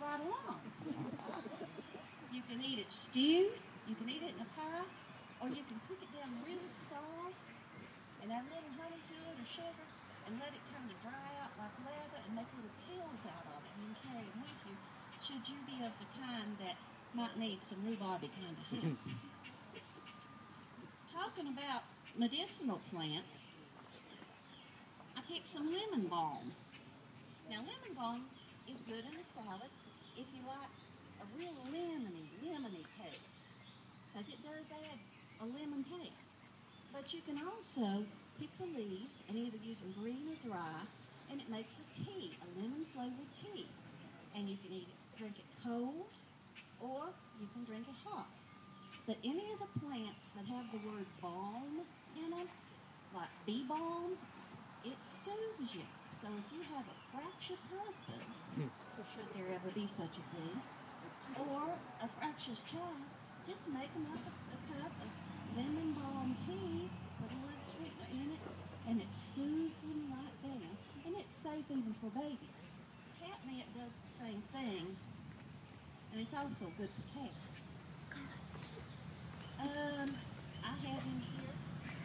right along. You can eat it stewed, you can eat it in a pie, or you can cook it down real soft and add a little honey to it or sugar and let it kind of dry out like leather and make little pills out of it. And you can carry them with you should you be of the kind that might need some rhubarby kind of help. Talking about medicinal plants, I picked some lemon balm. Now, lemon balm is good in a salad if you like a real lemony taste, because it does add a lemon taste. But you can also pick the leaves and either use them green or dry, and it makes a tea, a lemon-flavored tea. And you can drink it cold, or you can drink it hot. But any of the plants that have the word balm in them, like bee balm, it soothes you. So if you have a fractious husband, should there ever be such a thing, or a fractious child, just make them up a cup of lemon balm tea, put a little sweetener in it, and it soothes them right there. And it's safe even for babies. Catnip does the same thing, and it's also good for cats. I have in here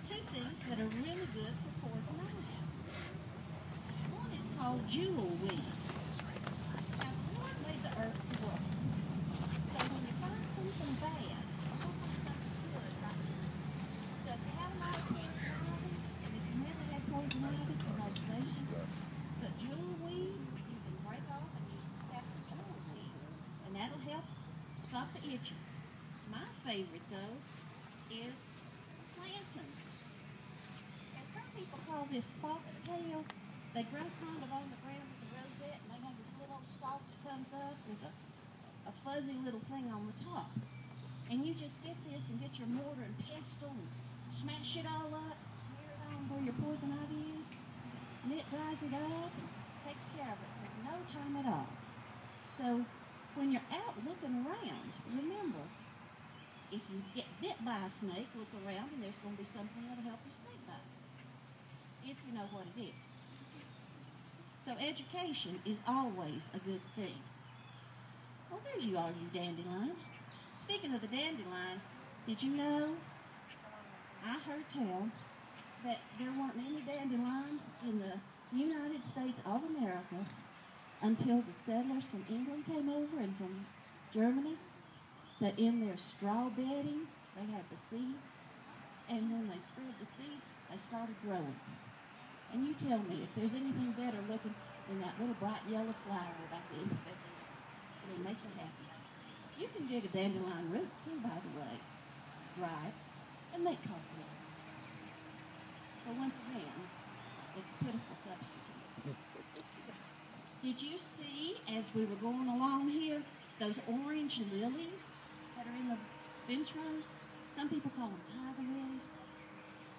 two things that are really good for poison ivy. One is called jewel weed. Now, the Lord made the earth to work. So when you find something bad, hopefully something good right here. So if you have a lot of poison ivy, and if you never had poison ivy, congratulations. But jewel weed, you can break off and use the sap of jewel weed, and that'll help stop the itching. My favorite, though, is plantain. And some people call this foxtail. They grow kind of on the ground with a rosette, and they have this little stalk that comes up with a fuzzy little thing on the top. And you just get this and get your mortar and pestle and smash it all up, smear it on where your poison ivy is, and it dries it up and takes care of it for no time at all. So when you're out looking around, remember, if you get bit by a snake, look around and there's going to be something that'll help your snake bite, if you know what it is. So education is always a good thing. Well, there's you are, you dandelion. Speaking of the dandelion, did you know, I heard tell that there weren't any dandelions in the United States of America until the settlers from England came over and from Germany, that in their straw bedding, they had the seeds, and when they spread the seeds, they started growing. And you tell me if there's anything better looking than that little bright yellow flower about the end of February. It'll make you happy. You can dig a dandelion root too, by the way. Dry it and make coffee with it. So once again, it's a pitiful substitute. Did you see, as we were going along here, those orange lilies that are in the bench rows? Some people call them tiger lilies.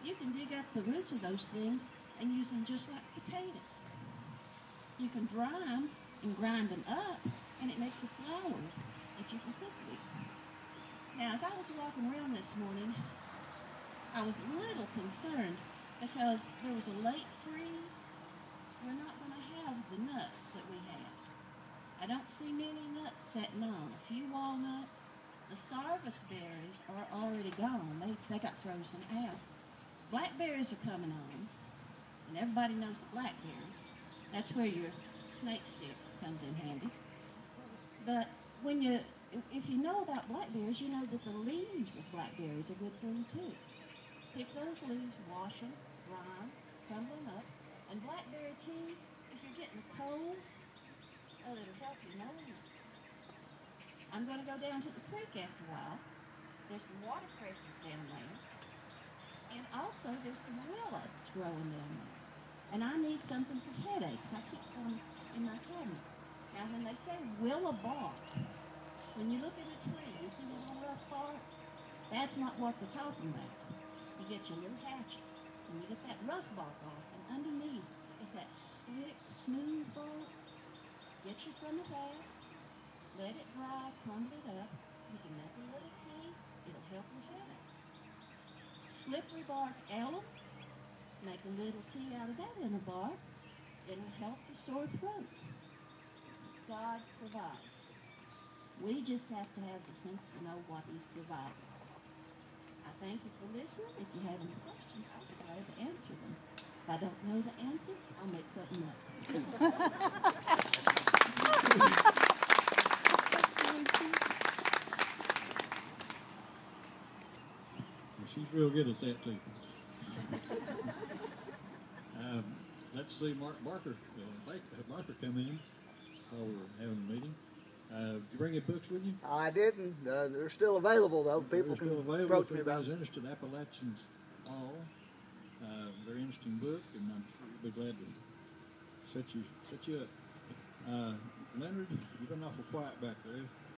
You can dig up the roots of those things and use them just like potatoes. You can dry them and grind them up, and it makes the flour that you can cook with. Now, as I was walking around this morning, I was a little concerned because there was a late freeze. We're not going to have the nuts that we had. I don't see many nuts setting on. A few walnuts. The sarvice berries are already gone. They got frozen out. Blackberries are coming on. And everybody knows the blackberry. That's where your snake stick comes in handy. But if you know about blackberries, you know that the leaves of blackberries are good for you too. Pick those leaves, wash them, dry them, crumble them up. And blackberry tea, if you're getting a cold, oh, it'll help you know it. I'm going to go down to the creek after a while. There's some watercresses down there. And also there's some willow that's growing down there. And I need something for headaches. I keep some in my cabinet. Now when they say willow bark, when you look at a tree, you see the little rough bark? That's not what they're talking about. You get your little hatchet and you get that rough bark off, and underneath is that slick, smooth bark. Get you some of that. Let it dry, crumble it up. You can make a little tea. It'll help your headache. Slippery bark alum. Make a little tea out of that in a bark. It'll help your sore throat. God provides. We just have to have the sense to know what he's provided. I thank you for listening. If you have any questions, I'll be glad to answer them. If I don't know the answer, I'll make something up. She's real good at that too. Let's see, Barker come in while we were having a meeting. Did you bring your books with you? I didn't. They're still available though. People can approach me about it. If anybody's interested, Appalachians All. Very interesting book, and I'm sure you'll be glad to set you up. Leonard, you've been awful quiet back there.